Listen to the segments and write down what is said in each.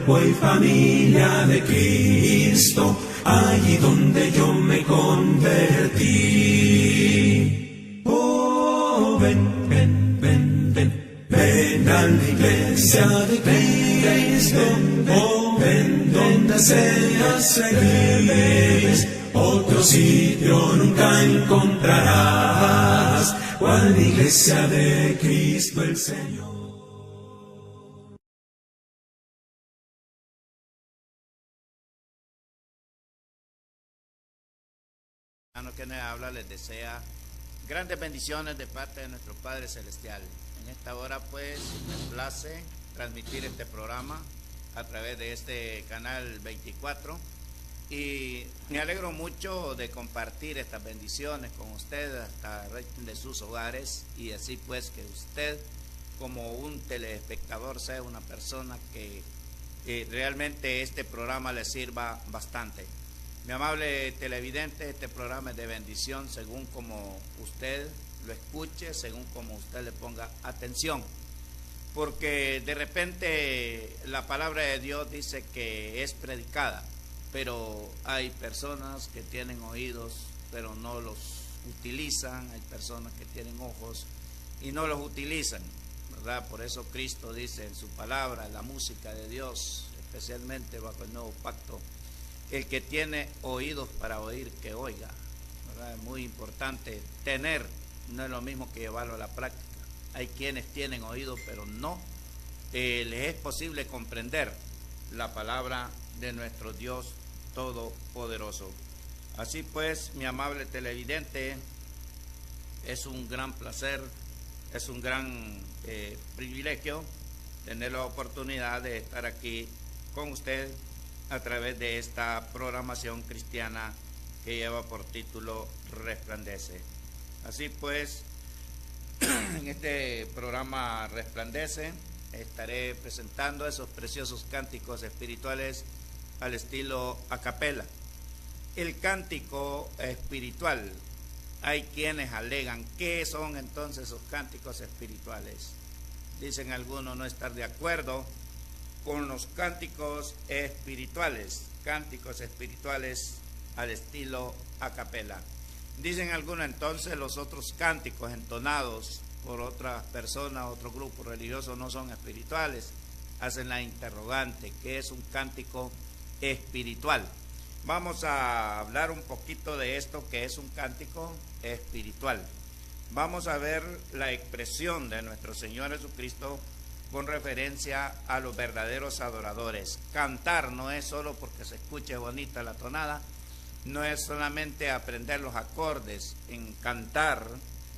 cuerpo y familia de Cristo, allí donde yo me convertí. Oh, ven, ven, ven, ven, ven a la iglesia de Cristo, oh, ven donde seas feliz. Otro sitio nunca encontrarás, cual iglesia de Cristo el Señor. Que nos habla les desea grandes bendiciones de parte de nuestro Padre Celestial. En esta hora pues me place transmitir este programa a través de este canal 24 y me alegro mucho de compartir estas bendiciones con ustedes hasta de sus hogares, y así pues que usted como un telespectador sea una persona que realmente este programa le sirva bastante. Mi amable televidente, este programa es de bendición según como usted lo escuche, según como usted le ponga atención. Porque de repente la palabra de Dios dice que es predicada, pero hay personas que tienen oídos, pero no los utilizan. Hay personas que tienen ojos y no los utilizan, ¿verdad? Por eso Cristo dice en su palabra, la música de Dios, especialmente bajo el nuevo pacto, el que tiene oídos para oír, que oiga, ¿verdad? Es muy importante tener, no es lo mismo que llevarlo a la práctica. Hay quienes tienen oídos, pero no les es posible comprender la palabra de nuestro Dios Todopoderoso. Así pues, mi amable televidente, es un gran placer, es un gran privilegio tener la oportunidad de estar aquí con usted a través de esta programación cristiana que lleva por título Resplandece. Así pues, en este programa Resplandece estaré presentando esos preciosos cánticos espirituales al estilo a capela. El cántico espiritual, hay quienes alegan, ¿qué son entonces esos cánticos espirituales? Dicen algunos no estar de acuerdo con los cánticos espirituales al estilo a capela. Dicen algunos entonces los otros cánticos entonados por otras personas, otro grupo religioso, no son espirituales. Hacen la interrogante, ¿qué es un cántico espiritual? Vamos a hablar un poquito de esto, que es un cántico espiritual. Vamos a ver la expresión de nuestro Señor Jesucristo con referencia a los verdaderos adoradores. Cantar no es solo porque se escuche bonita la tonada, no es solamente aprender los acordes. En cantar,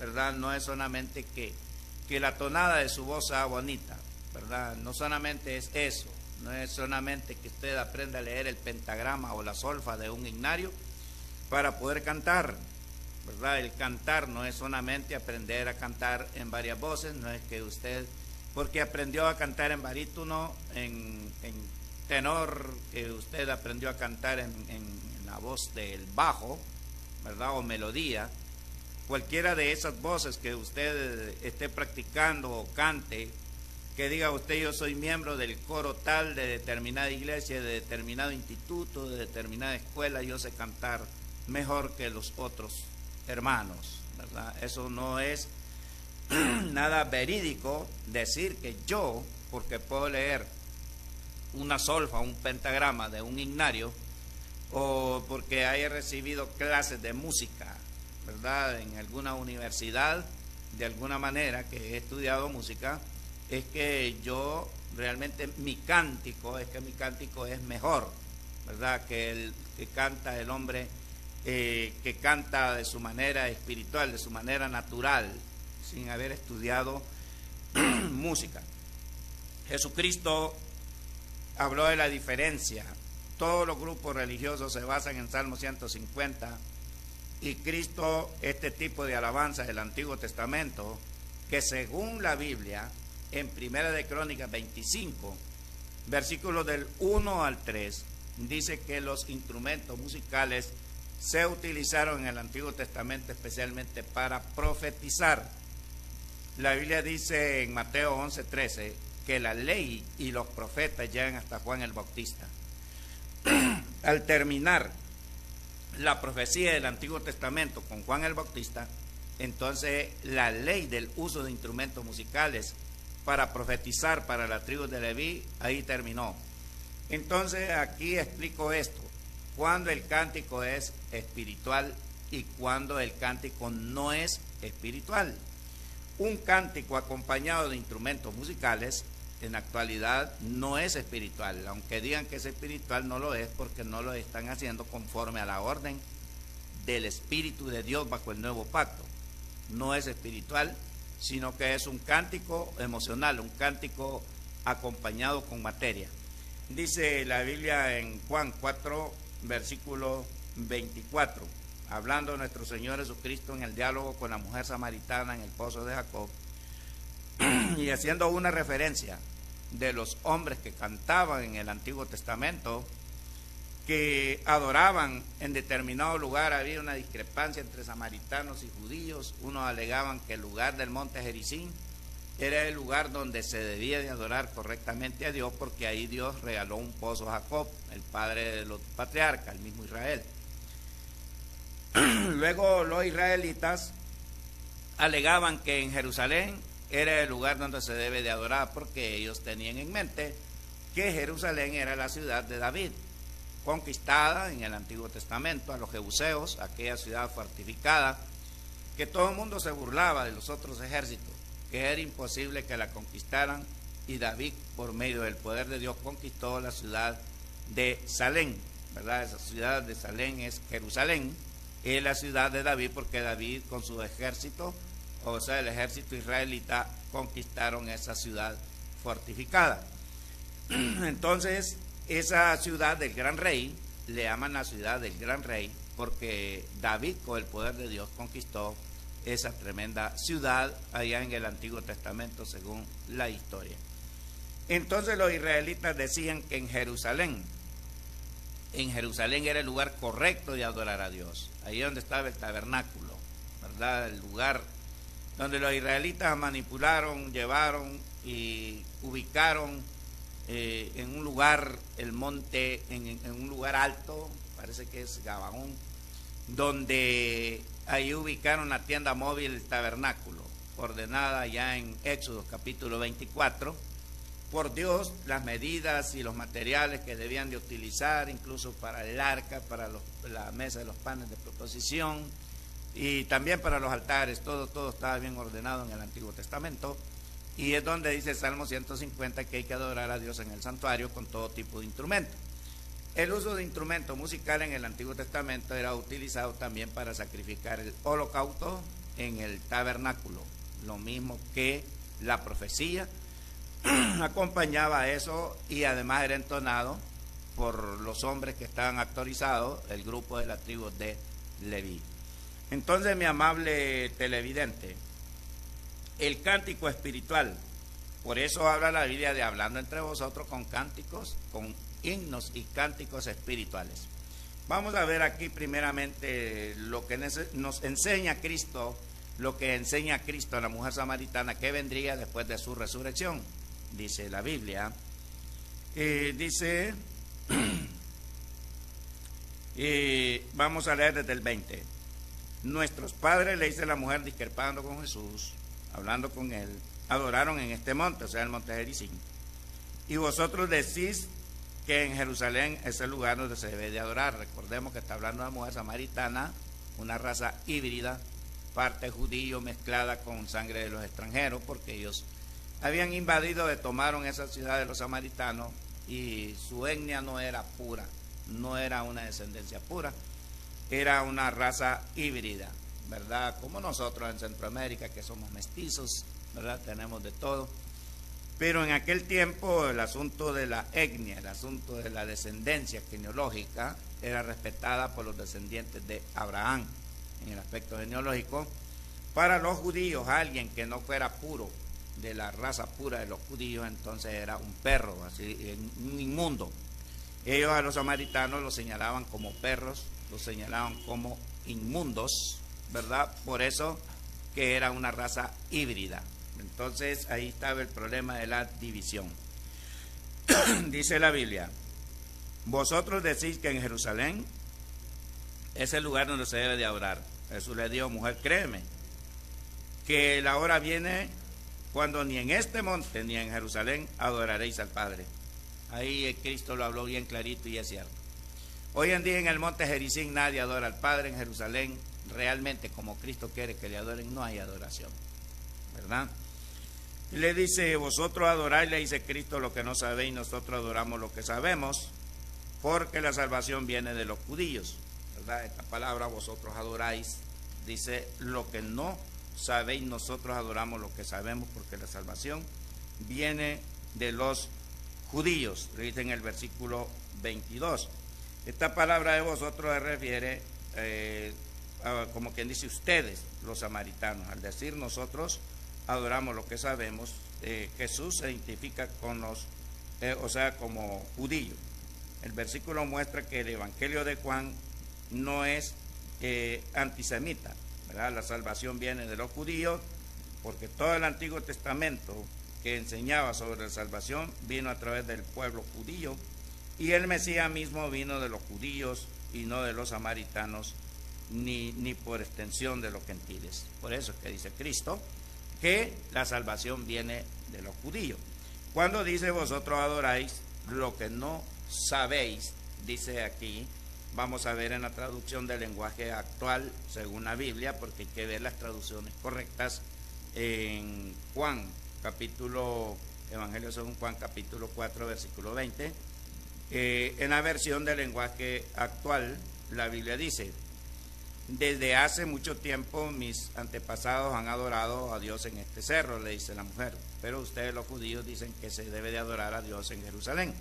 ¿verdad? No es solamente que la tonada de su voz sea bonita, ¿verdad? No solamente es eso, no es solamente que usted aprenda a leer el pentagrama o la solfa de un himnario para poder cantar, ¿verdad? El cantar no es solamente aprender a cantar en varias voces, no es que usted, porque aprendió a cantar en barítono, en tenor, que usted aprendió a cantar en la voz del bajo, ¿verdad? O melodía. Cualquiera de esas voces que usted esté practicando o cante, que diga usted, yo soy miembro del coro tal de determinada iglesia, de determinado instituto, de determinada escuela, yo sé cantar mejor que los otros hermanos, ¿verdad? Eso no es nada verídico decir que yo, porque puedo leer una solfa, un pentagrama de un himnario, o porque haya recibido clases de música, ¿verdad? En alguna universidad, de alguna manera que he estudiado música, es que yo realmente mi cántico es mejor, ¿verdad? Que el que canta el hombre que canta de su manera espiritual, de su manera natural, sin haber estudiado música. Jesucristo habló de la diferencia. Todos los grupos religiosos se basan en Salmo 150 y Cristo, este tipo de alabanza del Antiguo Testamento, que según la Biblia, en Primera de Crónicas 25, versículos del 1 al 3, dice que los instrumentos musicales se utilizaron en el Antiguo Testamento especialmente para profetizar. La Biblia dice en Mateo 11:13 que la ley y los profetas llegan hasta Juan el Bautista. Al terminar la profecía del Antiguo Testamento con Juan el Bautista, entonces la ley del uso de instrumentos musicales para profetizar para la tribu de Leví, ahí terminó. Entonces aquí explico esto, cuando el cántico es espiritual y cuando el cántico no es espiritual. Un cántico acompañado de instrumentos musicales en la actualidad no es espiritual, aunque digan que es espiritual, no lo es, porque no lo están haciendo conforme a la orden del Espíritu de Dios bajo el nuevo pacto. No es espiritual, sino que es un cántico emocional, un cántico acompañado con materia. Dice la Biblia en Juan 4, versículo 24, hablando de nuestro Señor Jesucristo en el diálogo con la mujer samaritana en el pozo de Jacob, y haciendo una referencia de los hombres que cantaban en el Antiguo Testamento, que adoraban en determinado lugar. Había una discrepancia entre samaritanos y judíos. Unos alegaban que el lugar del monte Gerizim era el lugar donde se debía de adorar correctamente a Dios, porque ahí Dios regaló un pozo a Jacob, el padre de los patriarcas, el mismo Israel. Luego los israelitas alegaban que en Jerusalén era el lugar donde se debe de adorar, porque ellos tenían en mente que Jerusalén era la ciudad de David, conquistada en el Antiguo Testamento a los jebuseos, aquella ciudad fortificada, que todo el mundo se burlaba de los otros ejércitos, que era imposible que la conquistaran, y David, por medio del poder de Dios, conquistó la ciudad de Salem, ¿verdad? Esa ciudad de Salem es Jerusalén, es la ciudad de David, porque David con su ejército, o sea, el ejército israelita, conquistaron esa ciudad fortificada. Entonces, esa ciudad del gran rey, le llaman la ciudad del gran rey, porque David, con el poder de Dios, conquistó esa tremenda ciudad allá en el Antiguo Testamento, según la historia. Entonces los israelitas decían que en Jerusalén era el lugar correcto de adorar a Dios, ahí donde estaba el tabernáculo, ¿verdad? El lugar donde los israelitas manipularon, llevaron y ubicaron en un lugar, el monte, en un lugar alto, parece que es Gabaón, donde ahí ubicaron la tienda móvil, el tabernáculo, ordenada ya en Éxodo capítulo 24, por Dios, las medidas y los materiales que debían de utilizar, incluso para el arca, para la mesa de los panes de proposición, y también para los altares. Todo estaba bien ordenado en el Antiguo Testamento. Y es donde dice el Salmo 150 que hay que adorar a Dios en el santuario con todo tipo de instrumentos. El uso de instrumentos musicales en el Antiguo Testamento era utilizado también para sacrificar el holocausto en el tabernáculo, lo mismo que la profecía acompañaba a eso, y además era entonado por los hombres que estaban autorizados, el grupo de la tribu de Leví. Entonces, mi amable televidente, el cántico espiritual, por eso habla la Biblia de hablando entre vosotros con cánticos, con himnos y cánticos espirituales. Vamos a ver aquí primeramente lo que nos enseña Cristo, lo que enseña Cristo a la mujer samaritana que vendría después de su resurrección. Dice la Biblia, vamos a leer desde el 20. Nuestros padres, le dice la mujer discrepando con Jesús, hablando con él, adoraron en este monte, o sea, el monte Gerizim. Y vosotros decís que en Jerusalén es el lugar donde se debe de adorar. Recordemos que está hablando de una mujer samaritana, una raza híbrida, parte judío mezclada con sangre de los extranjeros, porque ellos habían invadido, tomaron esa ciudad de los samaritanos, y su etnia no era pura, no era una descendencia pura, era una raza híbrida, ¿verdad? Como nosotros en Centroamérica, que somos mestizos, ¿verdad? Tenemos de todo. Pero en aquel tiempo el asunto de la etnia, el asunto de la descendencia genealógica era respetada por los descendientes de Abraham en el aspecto genealógico. Para los judíos, alguien que no fuera puro, de la raza pura de los judíos, entonces era un perro, así, un inmundo. Ellos a los samaritanos los señalaban como perros, los señalaban como inmundos, ¿verdad? Por eso que era una raza híbrida. Entonces ahí estaba el problema de la división. Dice la Biblia: vosotros decís que en Jerusalén es el lugar donde se debe de adorar. Jesús le dijo: mujer, créeme que la hora viene cuando ni en este monte ni en Jerusalén adoraréis al Padre. Ahí Cristo lo habló bien clarito y es cierto. Hoy en día en el monte Gerizim nadie adora al Padre. En Jerusalén realmente, como Cristo quiere que le adoren, no hay adoración, ¿verdad? Y le dice: vosotros adoráis, le dice Cristo, lo que no sabéis, nosotros adoramos lo que sabemos, porque la salvación viene de los judíos, ¿verdad? Esta palabra, vosotros adoráis, dice: lo que no sabéis, nosotros adoramos lo que sabemos, porque la salvación viene de los judíos, le dice en el versículo 22. Esta palabra de vosotros se refiere como quien dice ustedes, los samaritanos. Al decir nosotros adoramos lo que sabemos, Jesús se identifica con los, como judíos. El versículo muestra que el Evangelio de Juan no es antisemita, ¿verdad? La salvación viene de los judíos, porque todo el Antiguo Testamento que enseñaba sobre la salvación vino a través del pueblo judío, y el Mesías mismo vino de los judíos y no de los samaritanos, ni por extensión de los gentiles. Por eso es que dice Cristo que la salvación viene de los judíos. Cuando dice vosotros adoráis lo que no sabéis, dice aquí, vamos a ver en la traducción del lenguaje actual según la Biblia, porque hay que ver las traducciones correctas. En Juan capítulo, Evangelio según Juan capítulo 4 versículo 20, en la versión del lenguaje actual, la Biblia dice: desde hace mucho tiempo mis antepasados han adorado a Dios en este cerro, le dice la mujer, pero ustedes los judíos dicen que se debe de adorar a Dios en Jerusalén.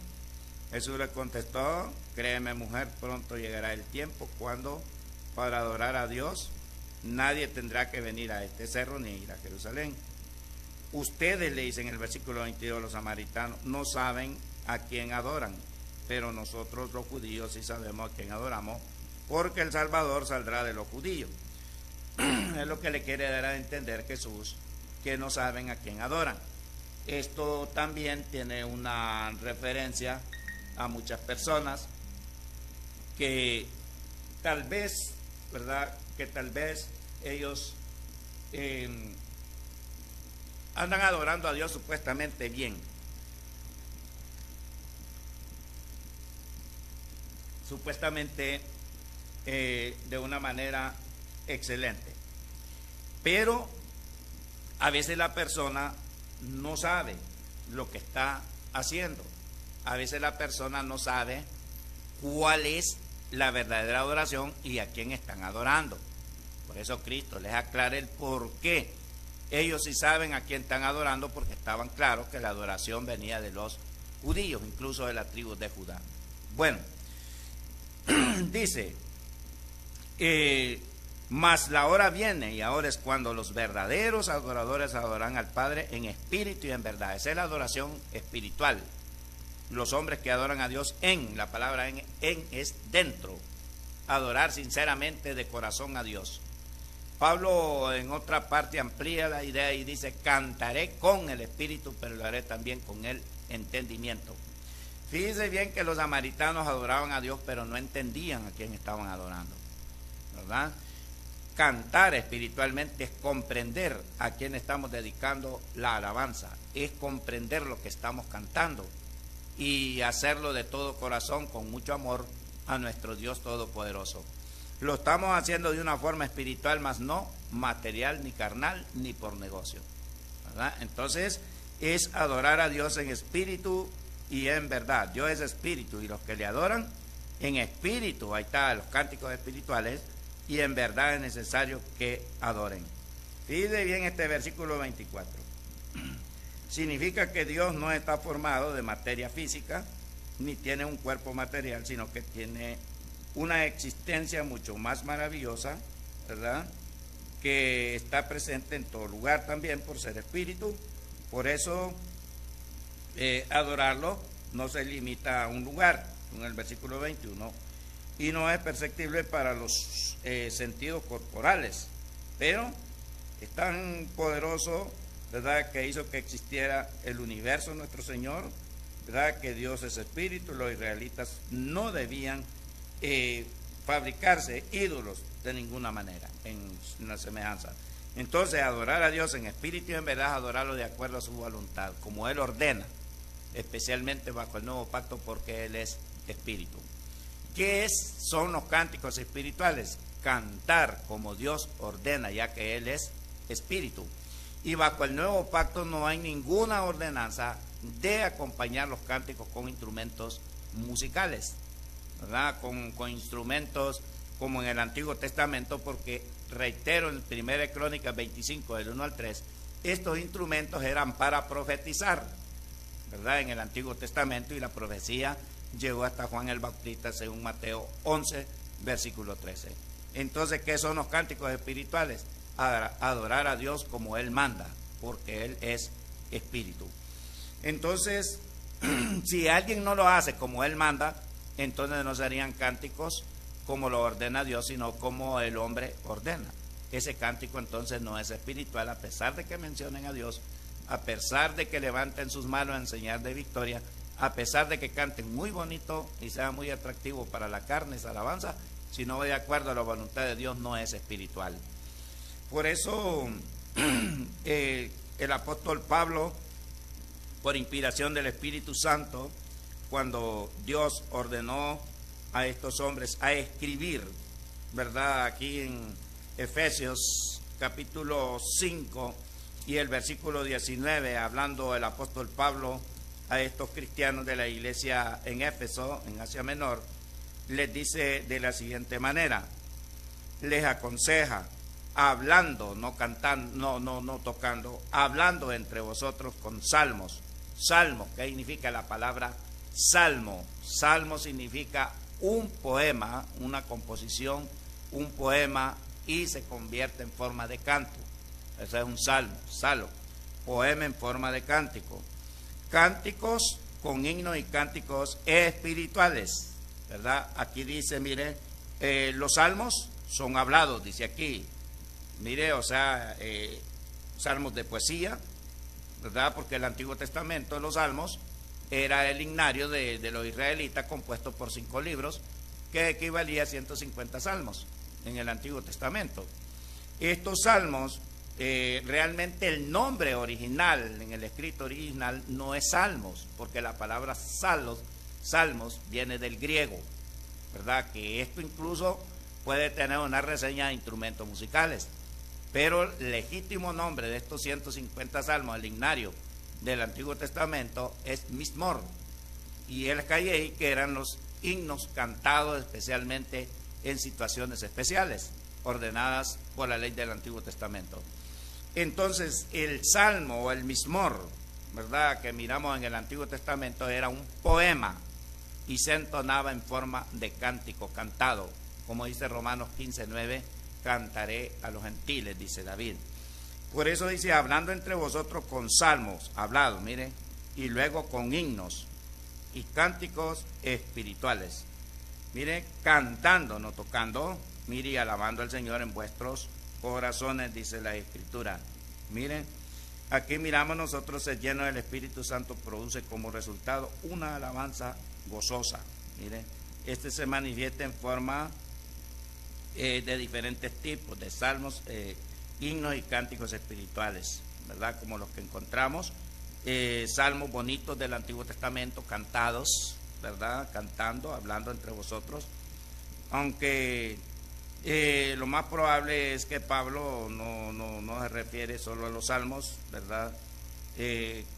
Jesús le contestó: créeme, mujer, pronto llegará el tiempo cuando para adorar a Dios nadie tendrá que venir a este cerro ni ir a Jerusalén. Ustedes, le dicen en el versículo 22, los samaritanos, no saben a quién adoran, pero nosotros los judíos sí sabemos a quién adoramos, porque el Salvador saldrá de los judíos. Es lo que le quiere dar a entender Jesús, que no saben a quién adoran. Esto también tiene una referencia a muchas personas que tal vez, ¿verdad?, que tal vez ellos andan adorando a Dios supuestamente bien, supuestamente de una manera excelente, pero a veces la persona no sabe lo que está haciendo. A veces la persona no sabe cuál es la verdadera adoración y a quién están adorando. Por eso Cristo les aclara el por qué. Ellos sí saben a quién están adorando, porque estaban claros que la adoración venía de los judíos, incluso de la tribu de Judá. Bueno, dice, mas la hora viene, y ahora es cuando los verdaderos adoradores adoran al Padre en espíritu y en verdad. Esa es la adoración espiritual. Los hombres que adoran a Dios en, la palabra en es dentro, adorar sinceramente de corazón a Dios. Pablo en otra parte amplía la idea y dice: cantaré con el espíritu, pero lo haré también con el entendimiento. Fíjense bien que los samaritanos adoraban a Dios, pero no entendían a quién estaban adorando, ¿verdad? Cantar espiritualmente es comprender a quién estamos dedicando la alabanza, es comprender lo que estamos cantando y hacerlo de todo corazón, con mucho amor a nuestro Dios Todopoderoso. Lo estamos haciendo de una forma espiritual, mas no material, ni carnal, ni por negocio, ¿verdad? Entonces es adorar a Dios en espíritu y en verdad. Dios es espíritu, y los que le adoran en espíritu, ahí está, los cánticos espirituales, y en verdad es necesario que adoren. Fíjate bien este versículo 24. Significa que Dios no está formado de materia física, ni tiene un cuerpo material, sino que tiene una existencia mucho más maravillosa, ¿verdad?, que está presente en todo lugar también por ser espíritu. Por eso adorarlo no se limita a un lugar, en el versículo 21, y no es perceptible para los sentidos corporales, pero es tan poderoso ¿verdad?, que hizo que existiera el universo, nuestro Señor, ¿verdad?, que Dios es espíritu. Los israelitas no debían fabricarse ídolos de ninguna manera en la semejanza. Entonces, adorar a Dios en espíritu y en verdad, adorarlo de acuerdo a su voluntad, como Él ordena, especialmente bajo el nuevo pacto, porque Él es espíritu. ¿Qué son los cánticos espirituales? Cantar como Dios ordena, ya que Él es espíritu. Y bajo el nuevo pacto no hay ninguna ordenanza de acompañar los cánticos con instrumentos musicales, ¿verdad? Con instrumentos como en el Antiguo Testamento, porque, reitero, en 1 Crónicas 25, del 1 al 3, estos instrumentos eran para profetizar, ¿verdad?, en el Antiguo Testamento, y la profecía llegó hasta Juan el Bautista, según Mateo 11, versículo 13. Entonces, ¿qué son los cánticos espirituales? Adorar a Dios como Él manda, porque Él es espíritu. Entonces, si alguien no lo hace como Él manda, entonces no serían cánticos como lo ordena Dios, sino como el hombre ordena. Ese cántico entonces no es espiritual, a pesar de que mencionen a Dios, a pesar de que levanten sus manos en señal de victoria, a pesar de que canten muy bonito y sea muy atractivo para la carne esa alabanza, si no va de acuerdo a la voluntad de Dios, no es espiritual. Por eso el apóstol Pablo, por inspiración del Espíritu Santo, cuando Dios ordenó a estos hombres a escribir, ¿verdad?, aquí en Efesios capítulo 5 y el versículo 19, hablando el apóstol Pablo a estos cristianos de la iglesia en Éfeso, en Asia Menor, les dice de la siguiente manera: les aconseja, hablando, no cantando, no tocando, hablando entre vosotros con salmos. Salmo, ¿qué significa la palabra salmo? Salmo significa un poema, una composición, un poema, y se convierte en forma de canto. Eso es un salmo, poema en forma de cántico. Cánticos con himnos y cánticos espirituales, ¿verdad? Aquí dice, mire, los salmos son hablados, dice aquí, mire, o sea, salmos de poesía, ¿verdad? Porque el Antiguo Testamento, los salmos, era el himnario de los israelitas, compuesto por 5 libros, que equivalía a 150 salmos en el Antiguo Testamento. Estos salmos, realmente el nombre original, en el escrito original, no es salmos, porque la palabra salmos viene del griego, ¿verdad? Que esto incluso puede tener una reseña de instrumentos musicales, pero el legítimo nombre de estos 150 salmos, el himnario del Antiguo Testamento, es Mismor y el Calley, que eran los himnos cantados especialmente en situaciones especiales, ordenadas por la ley del Antiguo Testamento. Entonces, el salmo o el Mismor, ¿verdad?, que miramos en el Antiguo Testamento, era un poema y se entonaba en forma de cántico cantado, como dice Romanos 15:9, cantaré a los gentiles, dice David. Por eso dice, hablando entre vosotros con salmos, hablado, mire, y luego con himnos y cánticos espirituales. Mire, cantando, no tocando, mire, y alabando al Señor en vuestros corazones, dice la Escritura. Miren, aquí miramos nosotros, el lleno del Espíritu Santo produce como resultado una alabanza gozosa. Miren, este se manifiesta en forma de diferentes tipos de salmos, himnos y cánticos espirituales, ¿verdad?, como los que encontramos, salmos bonitos del Antiguo Testamento, cantados, ¿verdad?, cantando, hablando entre vosotros, aunque lo más probable es que Pablo no se refiere solo a los salmos, ¿verdad?,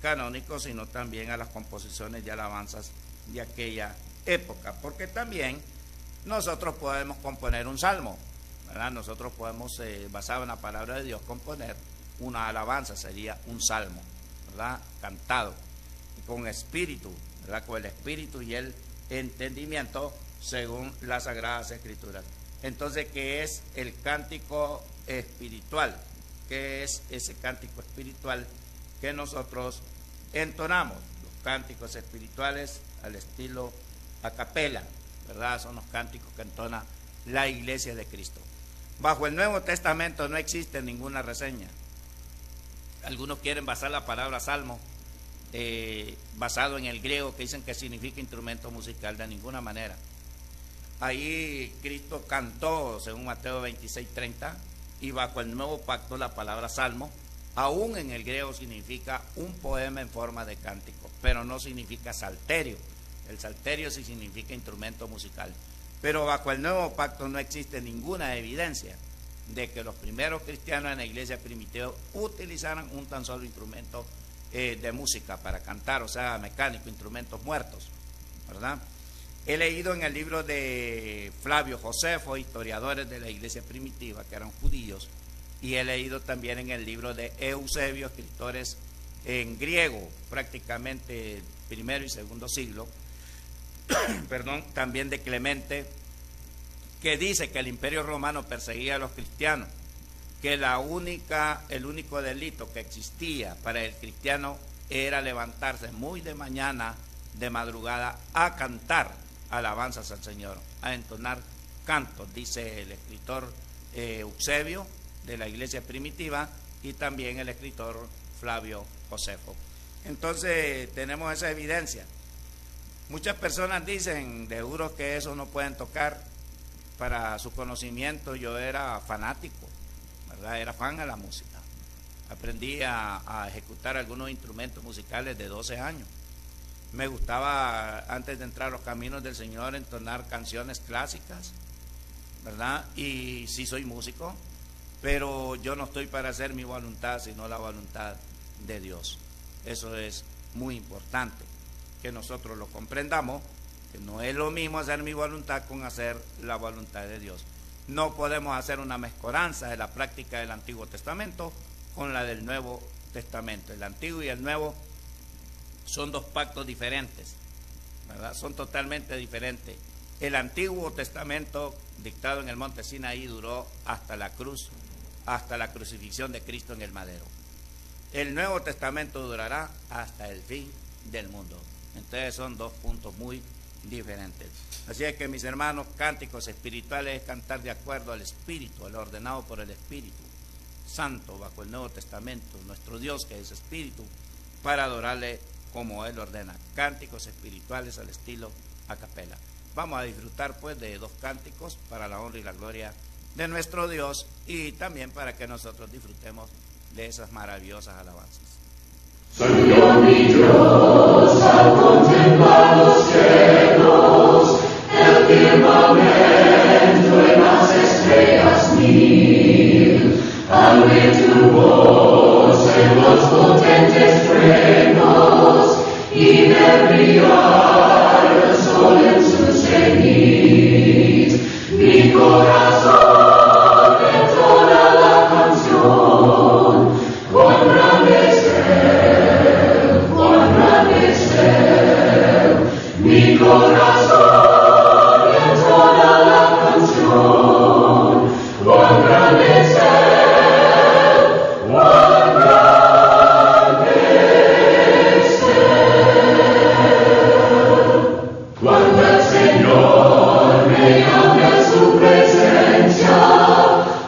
canónicos, sino también a las composiciones de alabanzas de aquella época, porque también nosotros podemos componer un salmo, ¿verdad? Nosotros podemos, basado en la palabra de Dios, componer una alabanza, sería un salmo, ¿verdad?, cantado, y con espíritu, ¿verdad?, con el espíritu y el entendimiento según las Sagradas Escrituras. Entonces, ¿qué es el cántico espiritual? ¿Qué es ese cántico espiritual que nosotros entonamos? Los cánticos espirituales al estilo a capela, ¿verdad? Son los cánticos que entona la Iglesia de Cristo. Bajo el Nuevo Testamento no existe ninguna reseña Algunos quieren basar la palabra salmo basado en el griego, que dicen que significa instrumento musical. De ninguna manera. Ahí Cristo cantó, según Mateo 26:30, y bajo el nuevo pacto la palabra salmo, aún en el griego, significa un poema en forma de cántico, pero no significa salterio. El salterio sí significa instrumento musical. Pero bajo el nuevo pacto no existe ninguna evidencia de que los primeros cristianos en la iglesia primitiva utilizaran un tan solo instrumento de música para cantar, o sea, mecánico, instrumentos muertos, ¿verdad? He leído en el libro de Flavio Josefo, historiadores de la iglesia primitiva, que eran judíos, y he leído también en el libro de Eusebio, escritores en griego, prácticamente primero y segundo siglo, perdón, también de Clemente, que dice que el Imperio Romano perseguía a los cristianos, que el único delito que existía para el cristiano era levantarse muy de mañana, de madrugada, a cantar alabanzas al Señor, a entonar cantos, dice el escritor Eusebio de la iglesia primitiva, y también el escritor Flavio Josefo. Entonces tenemos esa evidencia. Muchas personas dicen, de seguro que eso no pueden tocar. Para su conocimiento, yo era fanático, ¿verdad? Era fan a la música. Aprendí a ejecutar algunos instrumentos musicales de 12 años. Me gustaba, antes de entrar a los caminos del Señor, entonar canciones clásicas, ¿verdad? Y sí soy músico, pero yo no estoy para hacer mi voluntad, sino la voluntad de Dios. Eso es muy importante, que nosotros lo comprendamos, que no es lo mismo hacer mi voluntad con hacer la voluntad de Dios. No podemos hacer una mezcolanza de la práctica del Antiguo Testamento con la del Nuevo Testamento. El Antiguo y el Nuevo son dos pactos diferentes, ¿verdad? Son totalmente diferentes. El Antiguo Testamento, dictado en el monte Sinaí, duró hasta la cruz, hasta la crucifixión de Cristo en el madero. El Nuevo Testamento durará hasta el fin del mundo. Entonces son dos puntos muy diferentes. Así es que, mis hermanos, cánticos espirituales es cantar de acuerdo al Espíritu, al ordenado por el Espíritu Santo bajo el Nuevo Testamento, nuestro Dios que es Espíritu, para adorarle como Él ordena. Cánticos espirituales al estilo a capela. Vamos a disfrutar pues de dos cánticos para la honra y la gloria de nuestro Dios, y también para que nosotros disfrutemos de esas maravillosas alabanzas. Señor mi Dios, al contemplar los cielos, el firmamento y las estrellas mil, al oír tu voz en los potentes truenos y ver brillar el sol en su cenit, mi corazón entona la canción, cuán grande es mi corazón entona la canción, cuán grande es Él, cuán grande es Él. Cuando el Señor me llame a su presencia,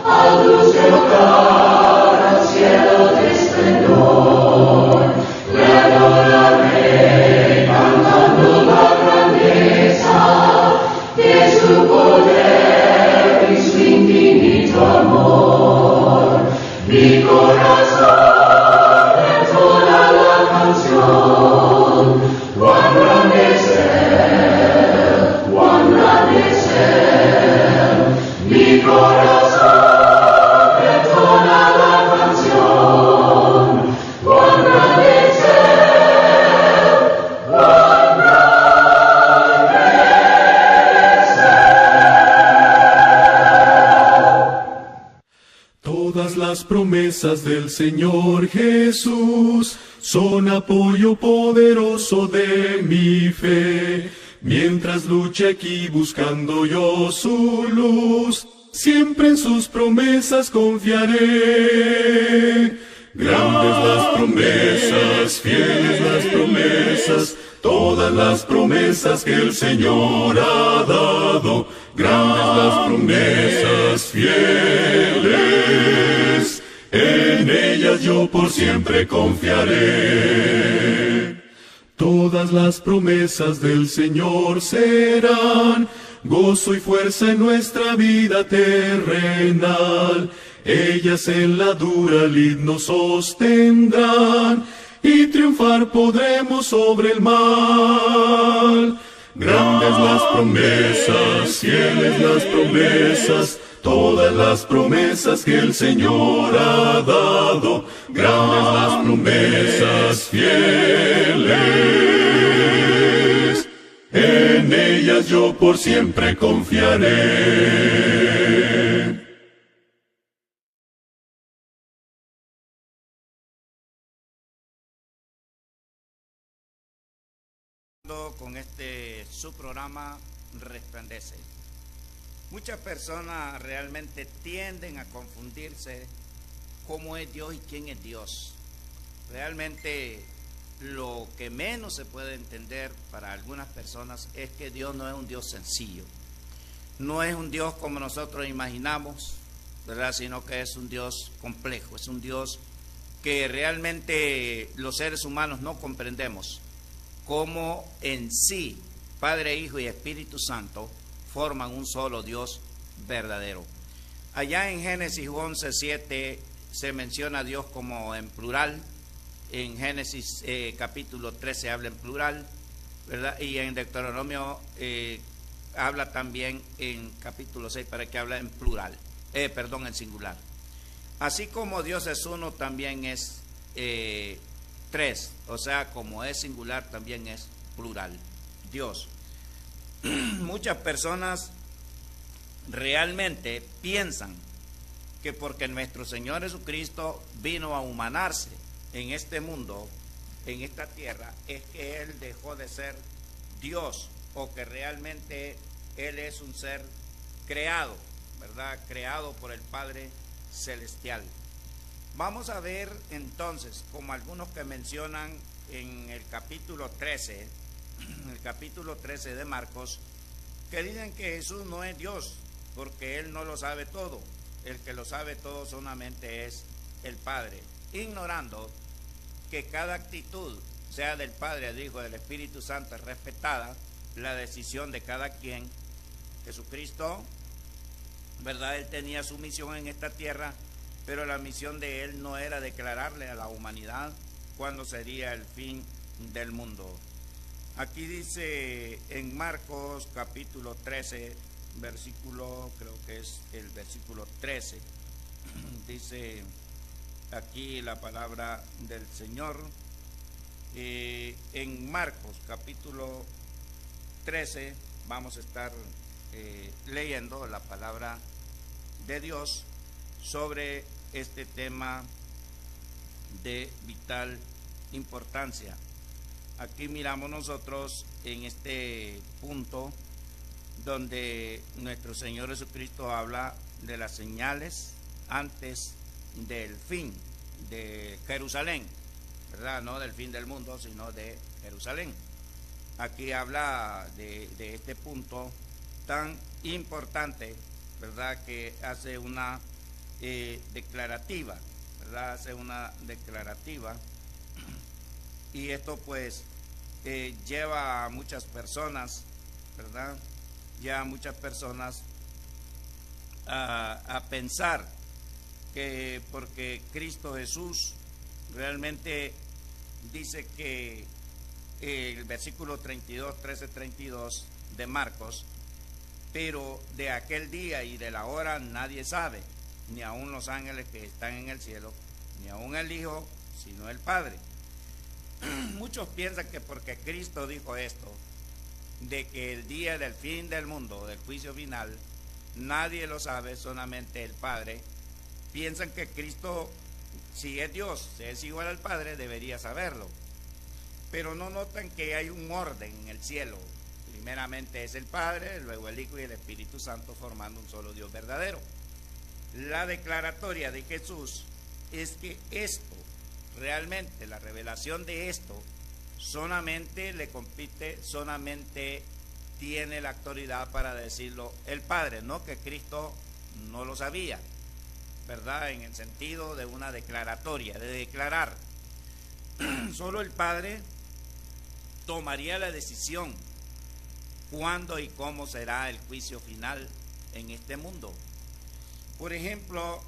al dulce hogar, al cielo de esplendor, le adoraré cantando la grandeza de su poder y su infinito amor. Mi corazón entona la canción, cuán grande es Él, cuán grande es Él. Mi corazón entona la canción, cuán grande es Él, cuán grande es Él. Todas las promesas del Señor Jesús son apoyo poderoso de mi fe. Mientras luche aquí buscando yo su luz, siempre en sus promesas confiaré. Grandes las promesas, fieles las promesas, todas las promesas que el Señor ha dado. Grandes las promesas, fieles, en ellas ellas yo por siempre confiaré. Todas las promesas del Señor serán gozo y fuerza en nuestra vida terrenal. Ellas en la dura lid nos sostendrán y triunfar podremos sobre el mal. Grandes las promesas, fieles las promesas, todas las promesas que el Señor ha dado. Grandes las promesas, fieles, en ellas yo por siempre confiaré. Con su programa Resplandece. Muchas personas realmente tienden a confundirse cómo es Dios y quién es Dios. Realmente lo que menos se puede entender para algunas personas es que Dios no es un Dios sencillo, no es un Dios como nosotros imaginamos, ¿verdad? Sino que es un Dios complejo, es un Dios que realmente los seres humanos no comprendemos. Cómo en sí Padre, Hijo y Espíritu Santo forman un solo Dios verdadero. Allá en Génesis 11:7 se menciona a Dios como en plural. En Génesis capítulo 13 habla en plural, ¿verdad? Y en Deuteronomio habla también en capítulo 6 para que habla en plural, en singular. Así como Dios es uno, también es tres, o sea, como es singular también es plural, Dios. Muchas personas realmente piensan que porque nuestro Señor Jesucristo vino a humanarse en este mundo, en esta tierra, es que Él dejó de ser Dios, o que realmente Él es un ser creado, ¿verdad? Creado por el Padre Celestial. Vamos a ver entonces, como algunos que mencionan en el capítulo 13 de Marcos, que dicen que Jesús no es Dios, porque Él no lo sabe todo. El que lo sabe todo solamente es el Padre, ignorando que cada actitud, sea del Padre, del Hijo, del Espíritu Santo, es respetada la decisión de cada quien. Jesucristo, ¿verdad? Él tenía su misión en esta tierra, pero la misión de Él no era declararle a la humanidad cuándo sería el fin del mundo. Aquí dice en Marcos capítulo 13, versículo, creo que es el versículo 13, dice aquí la palabra del Señor. En Marcos capítulo 13 vamos a estar leyendo la palabra de Dios sobre este tema de vital importancia. Aquí miramos nosotros en este punto donde nuestro Señor Jesucristo habla de las señales antes del fin de Jerusalén, ¿verdad? No del fin del mundo, sino de Jerusalén. Aquí habla de este punto tan importante, ¿verdad? Que hace una declarativa, ¿verdad? Hace una declarativa, y esto pues lleva a muchas personas, ¿verdad? Ya a muchas personas a pensar que porque Cristo Jesús realmente dice que el versículo 13:32 de Marcos, pero de aquel día y de la hora nadie sabe, ni aun los ángeles que están en el cielo, ni aun el Hijo, sino el Padre. Muchos piensan que porque Cristo dijo esto, de que el día del fin del mundo, del juicio final, nadie lo sabe, solamente el Padre, piensan que Cristo, si es Dios, si es igual al Padre, debería saberlo. Pero no notan que hay un orden en el cielo. Primeramente es el Padre, luego el Hijo y el Espíritu Santo, formando un solo Dios verdadero. La declaratoria de Jesús es que esto, realmente la revelación de esto, solamente le compite, solamente tiene la autoridad para decirlo el Padre, no que Cristo no lo sabía. ¿verdad? En el sentido de una declaratoria, de declarar. Solo el Padre tomaría la decisión cuándo y cómo será el juicio final en este mundo. Por ejemplo,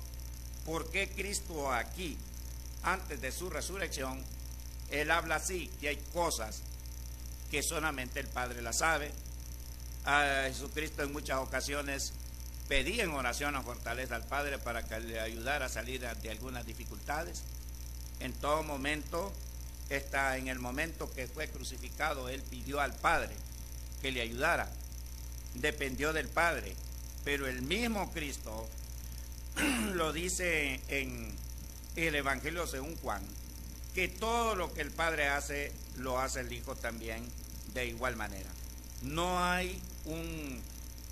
¿por qué Cristo aquí, antes de su resurrección, Él habla así, que hay cosas que solamente el Padre las sabe? A Jesucristo en muchas ocasiones pedía en oración a fortaleza al Padre para que le ayudara a salir de algunas dificultades. En todo momento, en el momento que fue crucificado, Él pidió al Padre que le ayudara. Dependió del Padre. Pero el mismo Cristo lo dice en el Evangelio según Juan, que todo lo que el Padre hace, lo hace el Hijo también de igual manera. No hay un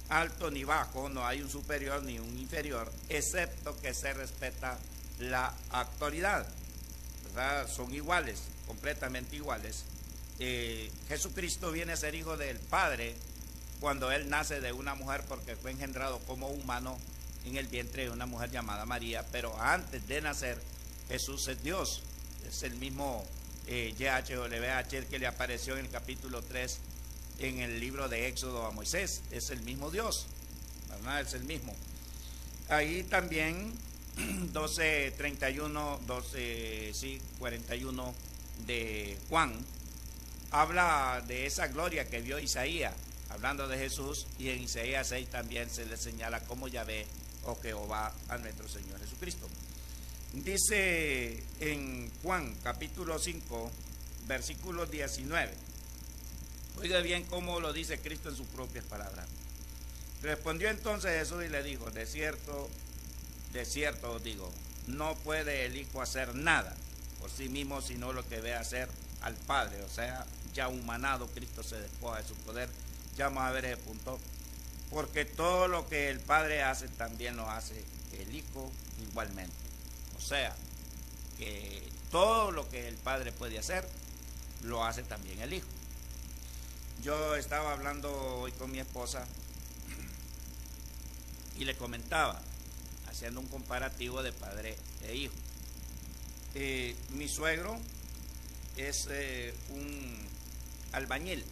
alto ni bajo, no hay un superior ni un inferior, excepto que se respeta la autoridad, ¿verdad? Son iguales, completamente iguales. Jesucristo viene a ser hijo del Padre cuando Él nace de una mujer, porque fue engendrado como humano en el vientre de una mujer llamada María, pero antes de nacer Jesús es Dios. Es el mismo YHWH que le apareció en el capítulo 3 en el libro de Éxodo a Moisés. Es el mismo Dios, ¿verdad? Es el mismo. Ahí también 41 de Juan habla de esa gloria que vio Isaías, hablando de Jesús, y en Isaías 6 también se le señala como Yahvé o Jehová a nuestro Señor Jesucristo. Dice en Juan capítulo 5 versículo 19, oiga bien cómo lo dice Cristo en sus propias palabras. Respondió entonces Jesús y le dijo: de cierto os digo, no puede el Hijo hacer nada por sí mismo, sino lo que ve hacer al Padre. O sea, ya humanado, Cristo se despoja de su poder. Ya vamos a ver ese punto. Porque todo lo que el Padre hace, también lo hace el Hijo igualmente. O sea, que todo lo que el Padre puede hacer, lo hace también el Hijo. Yo estaba hablando hoy con mi esposa y le comentaba, haciendo un comparativo de padre e hijo. Mi suegro es un albañil,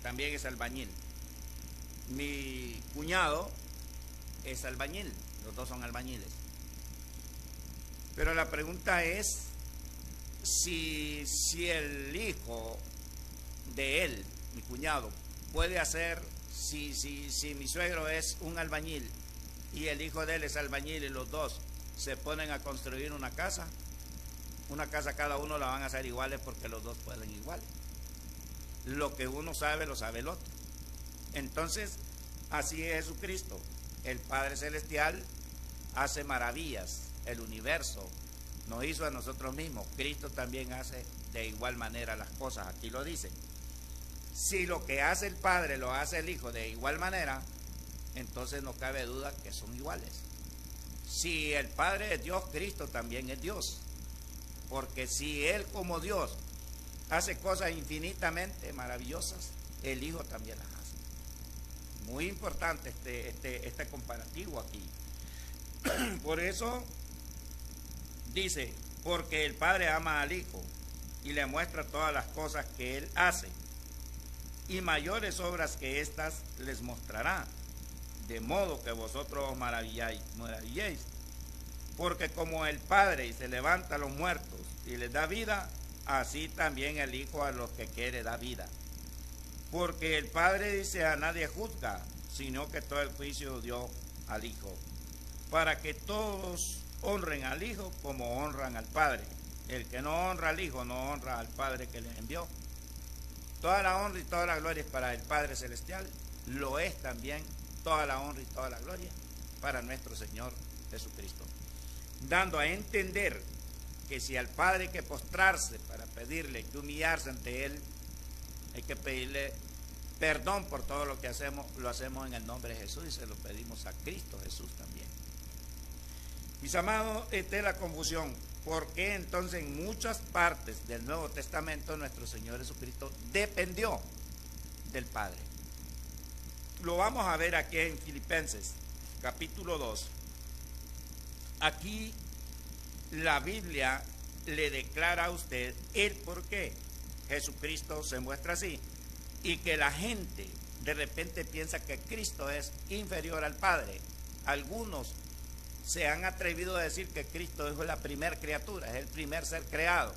también es albañil. Mi cuñado es albañil, los dos son albañiles. Pero la pregunta es si el hijo de él, mi cuñado, puede hacer, si mi suegro es un albañil y el hijo de él es albañil y los dos se ponen a construir una casa cada uno la van a hacer iguales, porque los dos pueden igual. Lo que uno sabe, lo sabe el otro. Entonces, así es Jesucristo. El Padre Celestial hace maravillas, el universo nos hizo a nosotros mismos. Cristo también hace de igual manera las cosas. Aquí lo dice. Si lo que hace el Padre lo hace el Hijo de igual manera, entonces no cabe duda que son iguales. Si el Padre es Dios, Cristo también es Dios. Porque si Él como Dios hace cosas infinitamente maravillosas, el Hijo también las hace. Muy importante este comparativo aquí. Por eso dice, porque el Padre ama al Hijo y le muestra todas las cosas que Él hace, y mayores obras que éstas les mostrará, de modo que vosotros os maravilléis. Porque como el Padre se levanta a los muertos y les da vida, así también el Hijo a los que quiere da vida. Porque el Padre, dice, a nadie juzga, sino que todo el juicio dio al Hijo, para que todos honren al Hijo como honran al Padre. El que no honra al Hijo no honra al Padre que le envió. Toda la honra y toda la gloria es para el Padre Celestial, lo es también toda la honra y toda la gloria para nuestro Señor Jesucristo, dando a entender que si al Padre hay que postrarse para pedirle, hay que humillarse ante Él, hay que pedirle perdón por todo lo que hacemos, lo hacemos en el nombre de Jesús y se lo pedimos a Cristo Jesús también. Mis amados, esta es la confusión. ¿Por qué entonces en muchas partes del Nuevo Testamento nuestro Señor Jesucristo dependió del Padre? Lo vamos a ver aquí en Filipenses, capítulo 2, aquí la Biblia le declara a usted el por qué Jesucristo se muestra así, y que la gente de repente piensa que Cristo es inferior al Padre. Algunos se han atrevido a decir que Cristo es la primera criatura, es el primer ser creado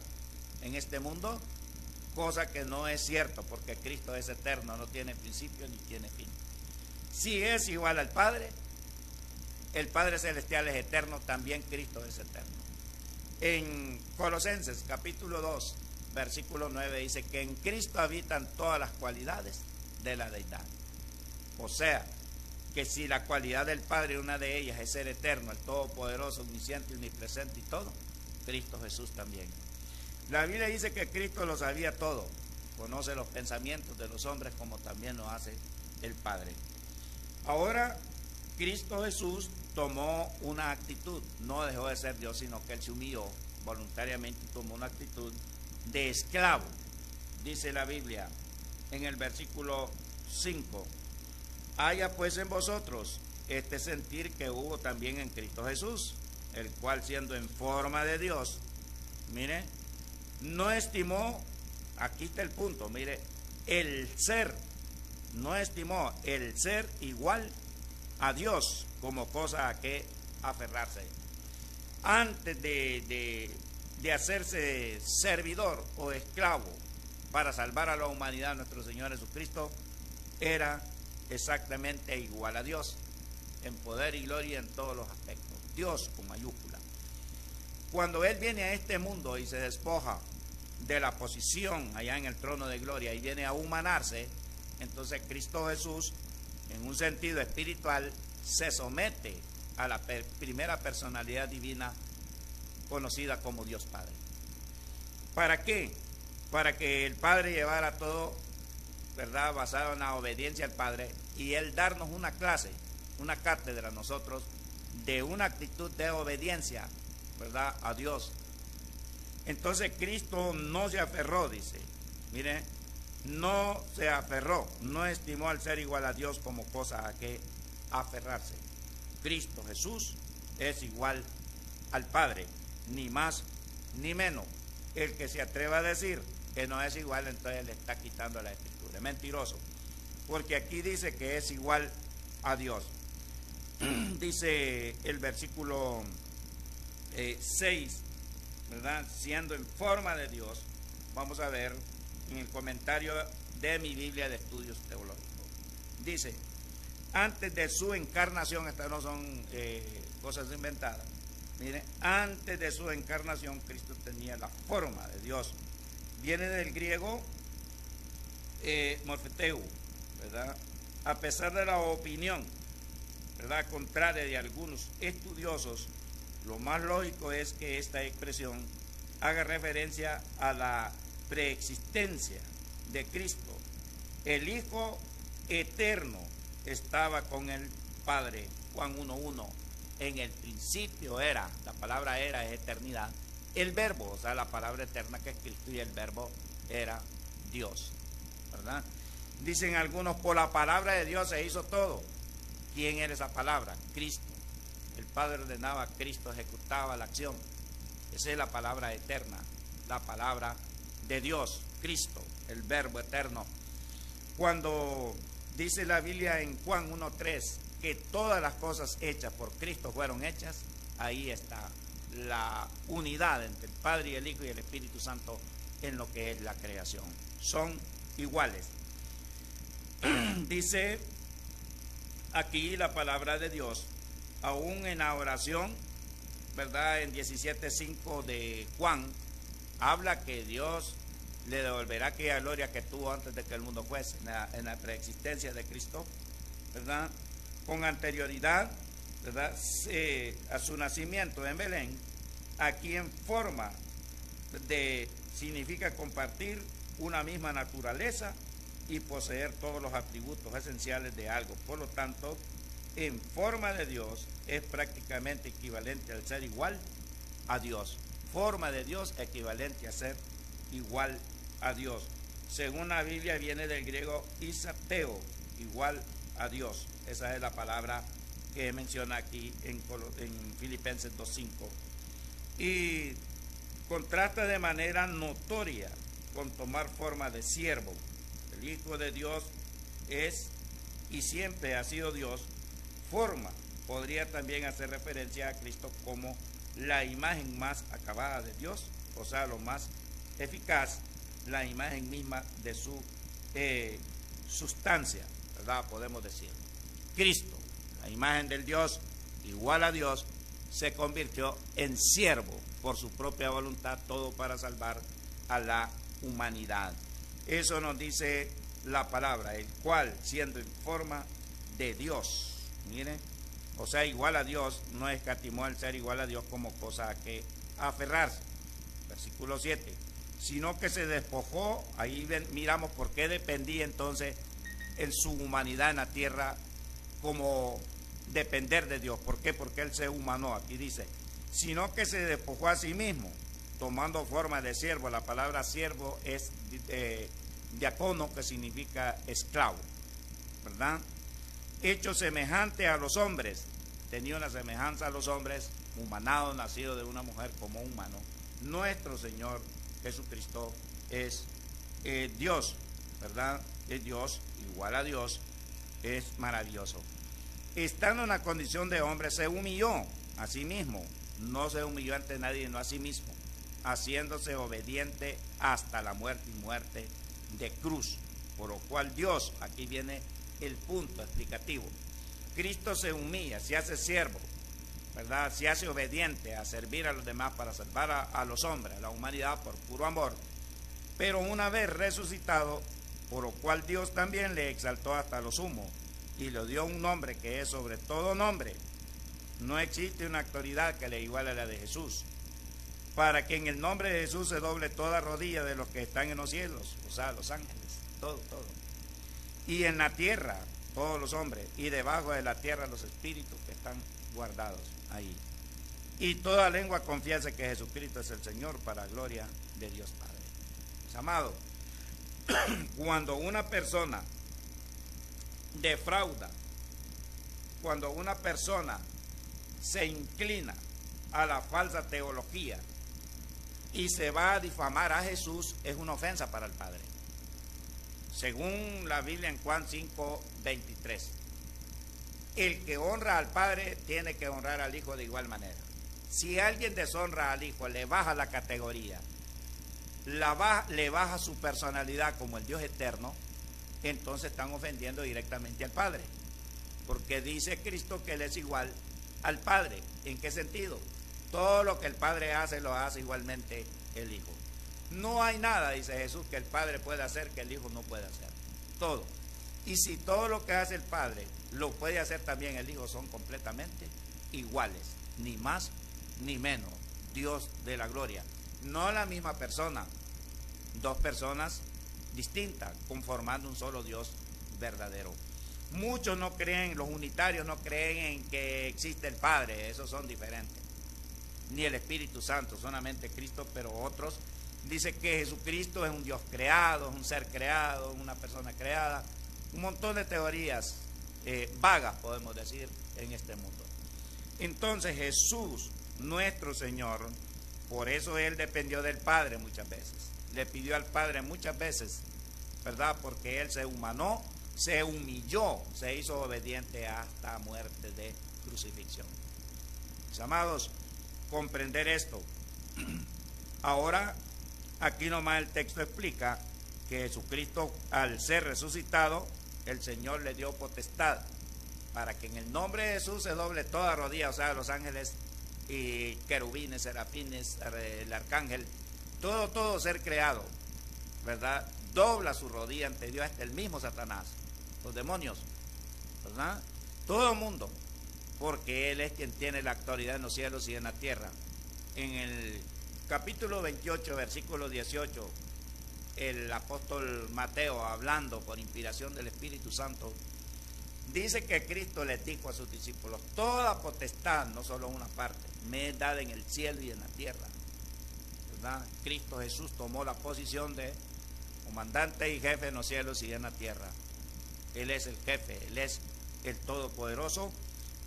en este mundo, cosa que no es cierto, porque Cristo es eterno, no tiene principio ni tiene fin. Si es igual al Padre, el Padre Celestial es eterno, también Cristo es eterno. En Colosenses capítulo 2, versículo 9 dice que en Cristo habitan todas las cualidades de la deidad. O sea, que si la cualidad del Padre, una de ellas es ser eterno, el todopoderoso, omnisciente, omnipresente y todo, Cristo Jesús también. La Biblia dice que Cristo lo sabía todo, conoce los pensamientos de los hombres como también lo hace el Padre. Ahora, Cristo Jesús tomó una actitud, no dejó de ser Dios, sino que Él se humilló voluntariamente, tomó una actitud de esclavo. Dice la Biblia en el versículo 5, haya pues en vosotros este sentir que hubo también en Cristo Jesús, el cual siendo en forma de Dios, mire, no estimó, aquí está el punto, mire, no estimó el ser igual a Dios como cosa a que aferrarse. Antes de hacerse servidor o esclavo para salvar a la humanidad, nuestro Señor Jesucristo era exactamente igual a Dios, en poder y gloria en todos los aspectos. Dios con mayúscula. Cuando Él viene a este mundo y se despoja de la posición allá en el trono de gloria y viene a humanarse, entonces Cristo Jesús, en un sentido espiritual, se somete a la primera personalidad divina conocida como Dios Padre. ¿Para qué? Para que el Padre llevara todo, ¿verdad?, basado en la obediencia al Padre, y Él darnos una clase, una cátedra a nosotros de una actitud de obediencia, ¿verdad?, a Dios. Entonces Cristo no se aferró, dice, mire, no se aferró, no estimó al ser igual a Dios como cosa a que aferrarse. Cristo Jesús es igual al Padre, ni más ni menos. El que se atreva a decir que no es igual, entonces le está quitando la escritura, es mentiroso, porque aquí dice que es igual a Dios. Dice el versículo 6, ¿verdad?, siendo en forma de Dios. Vamos a ver en el comentario de mi Biblia de Estudios Teológicos. Dice, antes de su encarnación, estas no son cosas inventadas, mire, antes de su encarnación Cristo tenía la forma de Dios. Viene del griego morfeteu, ¿verdad? A pesar de la opinión, ¿verdad?, contraria de algunos estudiosos, lo más lógico es que esta expresión haga referencia a la preexistencia de Cristo. El Hijo eterno estaba con el Padre. Juan 1:1, en el principio era, la palabra era es eternidad, el verbo, o sea, la palabra eterna que es Cristo, y el verbo era Dios, ¿verdad? Dicen algunos, por la palabra de Dios se hizo todo. ¿Quién era esa palabra? Cristo. El Padre ordenaba, Cristo ejecutaba la acción. Esa es la palabra eterna, la palabra de Dios, Cristo, el verbo eterno. Cuando dice la Biblia en Juan 1:3 que todas las cosas hechas por Cristo fueron hechas, ahí está la unidad entre el Padre y el Hijo y el Espíritu Santo en lo que es la creación. Son iguales. Dice aquí la palabra de Dios, aún en la oración, ¿verdad?, en 17:5 de Juan, habla que Dios le devolverá aquella gloria que tuvo antes de que el mundo fuese, en la preexistencia de Cristo, ¿verdad?, con anterioridad, ¿verdad?, a su nacimiento en Belén. Aquí en forma de, significa compartir una misma naturaleza y poseer todos los atributos esenciales de algo. Por lo tanto, en forma de Dios es prácticamente equivalente al ser igual a Dios. Forma de Dios equivalente a ser igual a Dios. Según la Biblia viene del griego isateo, igual a Dios. Esa es la palabra que menciona aquí en Filipenses 2:5. Y contrasta de manera notoria con tomar forma de siervo. El Hijo de Dios es y siempre ha sido Dios. Forma podría también hacer referencia a Cristo como la imagen más acabada de Dios, o sea, lo más eficaz, la imagen misma de su sustancia, ¿verdad? Podemos decir. Cristo, la imagen del Dios, igual a Dios, se convirtió en siervo por su propia voluntad, todo para salvar a la humanidad. Eso nos dice la palabra, el cual, siendo en forma de Dios, miren, o sea, igual a Dios, no escatimó el ser igual a Dios como cosa a que aferrarse. Versículo 7. Sino que se despojó, ahí miramos por qué dependía entonces en su humanidad en la tierra como depender de Dios. ¿Por qué? Porque Él se humanó. Aquí dice, sino que se despojó a sí mismo, tomando forma de siervo. La palabra siervo es diácono, que significa esclavo, ¿verdad? Hecho semejante a los hombres, tenía una semejanza a los hombres, humanado, nacido de una mujer como humano. Nuestro Señor Jesucristo es Dios, ¿verdad? Es Dios, igual a Dios, es maravilloso. Estando en la condición de hombre, se humilló a sí mismo, no se humilló ante nadie, no a sí mismo, haciéndose obediente hasta la muerte y muerte de cruz, por lo cual Dios, aquí viene el punto explicativo, Cristo se humilla, se hace siervo, ¿verdad? Se hace obediente a servir a los demás para salvar a los hombres, a la humanidad por puro amor, pero una vez resucitado, por lo cual Dios también le exaltó hasta lo sumo y le dio un nombre que es sobre todo nombre. No existe una autoridad que le iguale a la de Jesús, para que en el nombre de Jesús se doble toda rodilla de los que están en los cielos, o sea, los ángeles, todo, y en la tierra, todos los hombres, y debajo de la tierra los espíritus que están guardados ahí. Y toda lengua confiese que Jesucristo es el Señor, para gloria de Dios Padre. Mis amados, cuando una persona defrauda, cuando una persona se inclina a la falsa teología y se va a difamar a Jesús, es una ofensa para el Padre. Según la Biblia en Juan 5:23, el que honra al Padre tiene que honrar al Hijo de igual manera. Si alguien deshonra al Hijo, le baja la categoría, le baja su personalidad como el Dios eterno, entonces están ofendiendo directamente al Padre, porque dice Cristo que Él es igual al Padre. ¿En qué sentido? Todo lo que el Padre hace, lo hace igualmente el Hijo. No hay nada, dice Jesús, que el Padre pueda hacer que el Hijo no pueda hacer. Todo. Y si todo lo que hace el Padre lo puede hacer también el Hijo, son completamente iguales, ni más ni menos. Dios de la gloria. No la misma persona, dos personas distintas, conformando un solo Dios verdadero. Muchos no creen, los unitarios no creen en que existe el Padre, esos son diferentes. Ni el Espíritu Santo, solamente Cristo, pero otros dicen que Jesucristo es un Dios creado, es un ser creado, una persona creada. Un montón de teorías vagas, podemos decir, en este mundo. Entonces Jesús, nuestro Señor, por eso Él dependió del Padre muchas veces. Le pidió al Padre muchas veces, ¿verdad? Porque Él se humanó, se humilló, se hizo obediente hasta muerte de crucifixión. Mis amados, comprender esto. Ahora, aquí nomás el texto explica que Jesucristo, al ser resucitado, el Señor le dio potestad para que en el nombre de Jesús se doble toda rodilla, o sea, los ángeles y querubines, serafines, el arcángel, todo ser creado, ¿verdad? Dobla su rodilla ante Dios, hasta el mismo Satanás, los demonios, ¿verdad? Todo el mundo, porque Él es quien tiene la autoridad en los cielos y en la tierra. En el capítulo 28, versículo 18, el apóstol Mateo, hablando por inspiración del Espíritu Santo, dice que Cristo le dijo a sus discípulos: toda potestad, no solo una parte, me es dada en el cielo y en la tierra, ¿verdad? Cristo Jesús tomó la posición de comandante y jefe en los cielos y en la tierra. Él es el jefe, Él es el todopoderoso,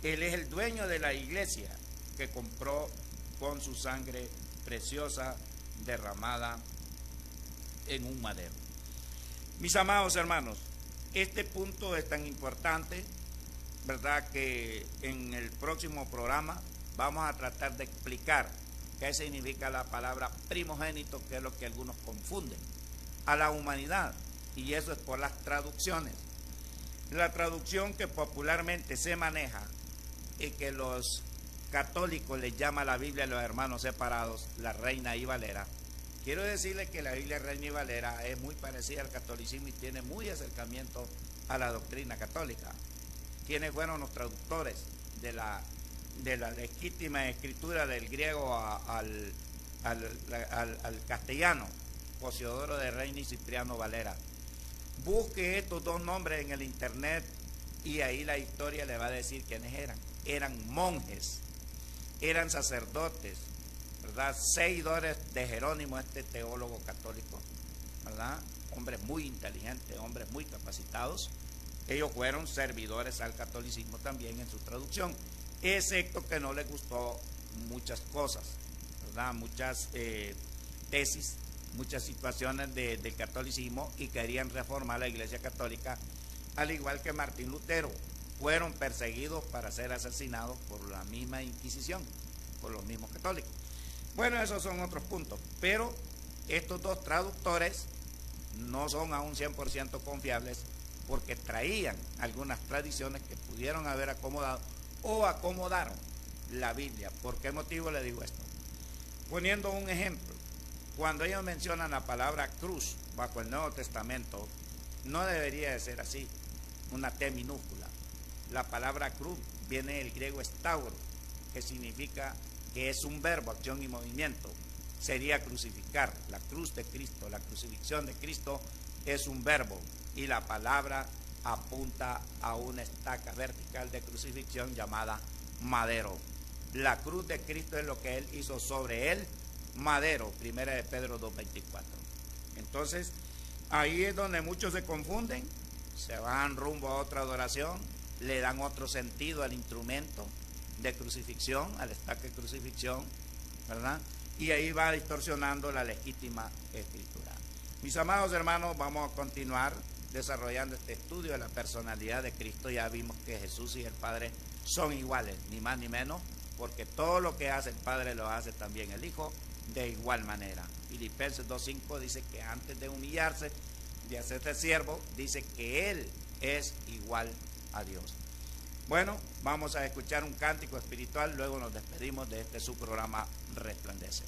Él es el dueño de la iglesia que compró con su sangre preciosa derramada en un madero. Mis amados hermanos, este punto es tan importante, ¿verdad?, que en el próximo programa vamos a tratar de explicar qué significa la palabra primogénito, que es lo que algunos confunden a la humanidad, y eso es por las traducciones. La traducción que popularmente se maneja y que los católicos les llama a la Biblia, los hermanos separados, la Reina y Valera. Quiero decirles que la Biblia Reina y Valera es muy parecida al catolicismo y tiene muy acercamiento a la doctrina católica. ¿Quiénes fueron los traductores de la legítima escritura del griego al castellano? Posiodoro de Reina y Cipriano Valera. Busque estos dos nombres en el internet y ahí la historia le va a decir quiénes eran. Eran monjes, eran sacerdotes, ¿verdad?, seguidores de Jerónimo, este teólogo católico, ¿verdad?, hombres muy inteligentes, hombres muy capacitados. Ellos fueron servidores al catolicismo también en su traducción, excepto que no les gustó muchas cosas, ¿verdad?, muchas tesis, muchas situaciones del catolicismo, y querían reformar la Iglesia Católica, al igual que Martín Lutero. Fueron perseguidos para ser asesinados por la misma Inquisición, por los mismos católicos. Bueno, esos son otros puntos, pero estos dos traductores no son aún 100% confiables, porque traían algunas tradiciones que pudieron haber acomodado o acomodaron la Biblia. ¿Por qué motivo le digo esto? Poniendo un ejemplo, cuando ellos mencionan la palabra cruz bajo el Nuevo Testamento, no debería de ser así, una T minúscula. La palabra cruz viene del griego estauro, que significa que es un verbo, acción y movimiento. Sería crucificar. La cruz de Cristo, la crucifixión de Cristo es un verbo, y la palabra apunta a una estaca vertical de crucifixión llamada madero. La cruz de Cristo es lo que Él hizo sobre él, madero, 1 de Pedro 2:24. Entonces, ahí es donde muchos se confunden, se van rumbo a otra adoración, le dan otro sentido al instrumento de crucifixión, al estaca de crucifixión, ¿verdad? Y ahí va distorsionando la legítima escritura. Mis amados hermanos, vamos a continuar desarrollando este estudio de la personalidad de Cristo. Ya vimos que Jesús y el Padre son iguales, ni más ni menos, porque todo lo que hace el Padre lo hace también el Hijo de igual manera. Filipenses 2:5 dice que antes de humillarse, de hacerse siervo, dice que Él es igual a Dios. Bueno, vamos a escuchar un cántico espiritual, luego nos despedimos de este su programa Resplandece.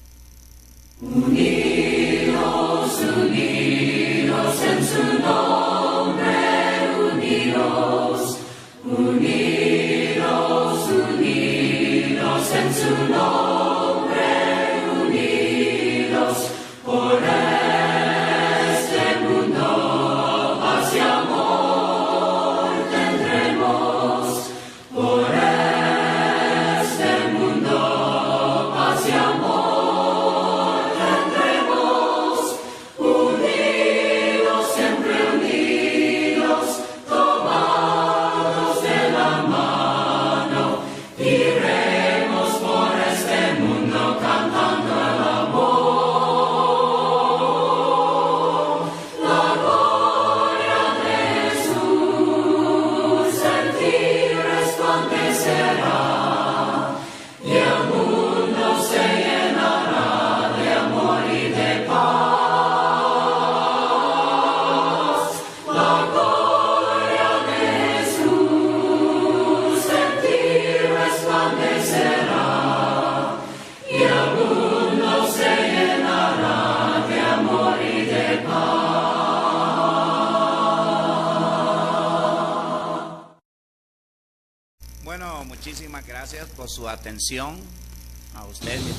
Unidos, unidos en su nombre, unidos, unidos, unidos en su nombre, unidos por este mundo, paz y amor tendremos, por este mundo, paz y amor. Muchísimas gracias por su atención. A usted, mi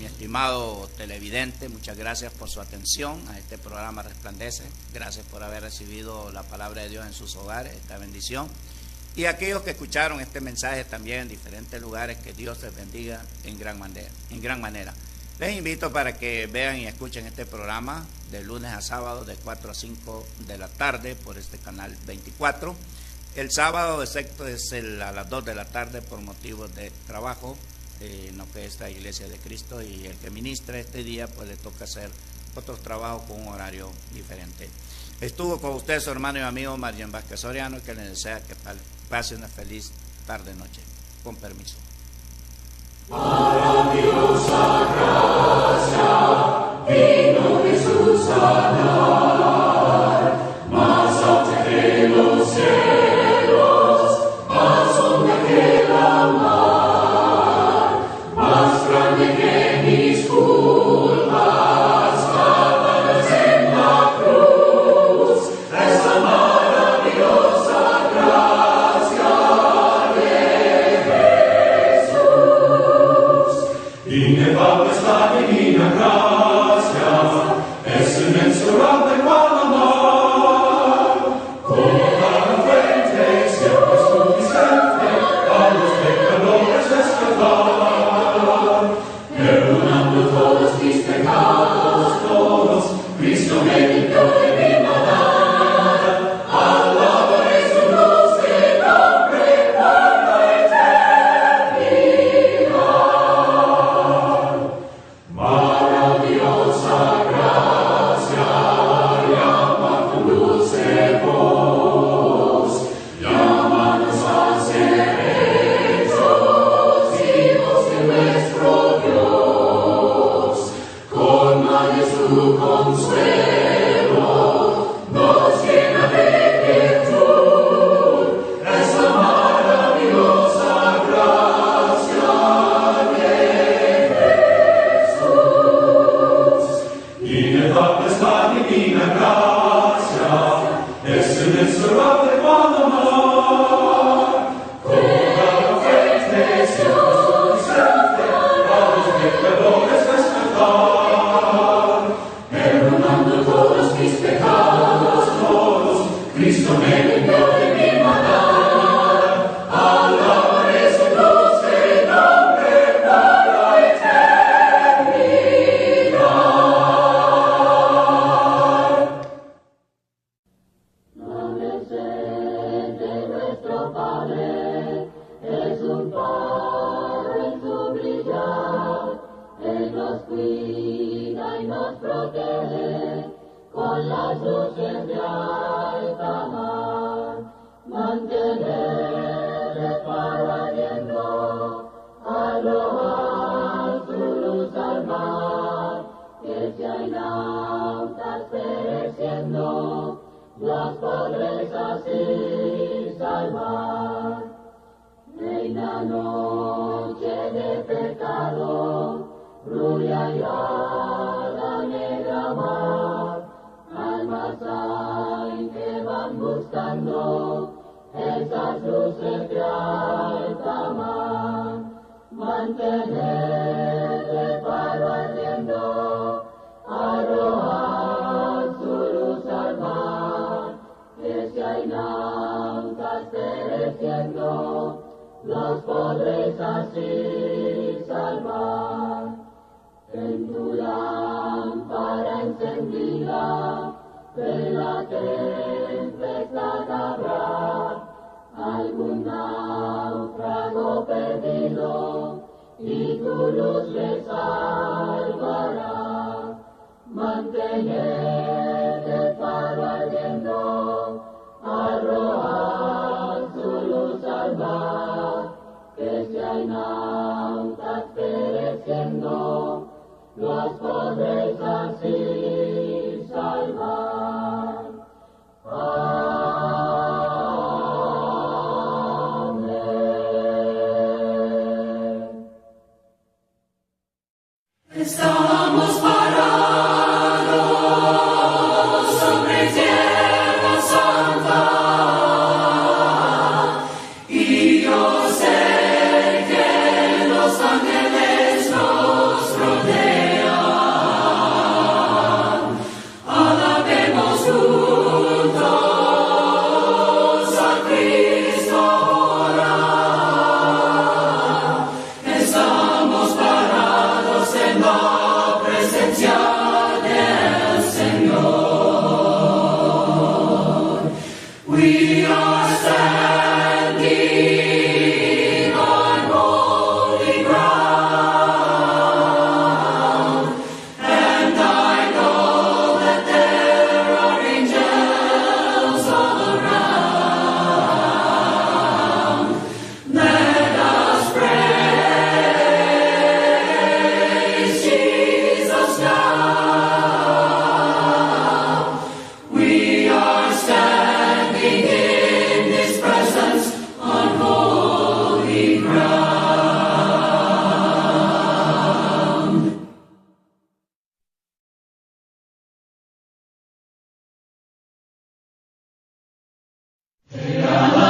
estimado televidente, muchas gracias por su atención a este programa Resplandece. Gracias por haber recibido la palabra de Dios en sus hogares, esta bendición. Y aquellos que escucharon este mensaje también en diferentes lugares, que Dios les bendiga en gran manera. Les invito para que vean y escuchen este programa de lunes a sábado de 4 a 5 de la tarde por este canal 24. El sábado, excepto es a las 2 de la tarde por motivos de trabajo, no que esta Iglesia de Cristo, y el que ministra este día pues le toca hacer otros trabajos con un horario diferente. Estuvo con usted su hermano y amigo Marian Vázquez Soriano, que le desea que pase una feliz tarde-noche. Con permiso. Maravillosa gracia, vino Jesús a dar, más alta que los cielos, más honda que la mar, más grande que mis culpas, clavadas en la cruz, esa maravillosa gracia de Jesús. Inefable es la divina gracia, es inmensurable cual amor, como cada fuente siempre suficiente a los pecadores rescatar, perdonando todos mis pecados, todos, Cristo me limpió de mi maldad, alabaré su luz que nombre por la eternidad. Maravillosa gracia, llama con dulce voz, llámanos a ser hechos hijos de nuestro Dios. Colma de su consuelo, nos llena de quietud, esa maravillosa gracia de Jesús. Inefable es la divina gracia, es inmensurable cual amor, como cada fuente siempre suficiente a los pecadores rescatar, perdonando todos mis pecados, todos, Cristo me limpió de mi maldad, alabaré su luz que nombre por la eternidad. La merced de nuestro Padre es un faro en su brillar, Él nos cuida y nos protege con las luces de alta mar. Mantener el faro ardiendo, arrojar su luz al mar, que si hay náufragos pereciendo, los podréis así salvar. Reina noche de pecado, rubia y a la negra mar, almas hay que van buscando esas luces de alta mar. Mantener el faro ardiendo, arrojar su luz al mar, que si hay náufragos pereciendo, los podréis así salvar. En tu lámpara encendida, de la tempestad habrá algún náufrago perdido, y tu luz le salvará. Mantener el faro ardiendo, arrojar su luz al mar, que si hay náufragos pereciendo, los podréis así salvar. Amén. Estamos parados sobre tierra santa, y yo sé que los ángeles nos rodean. Alabado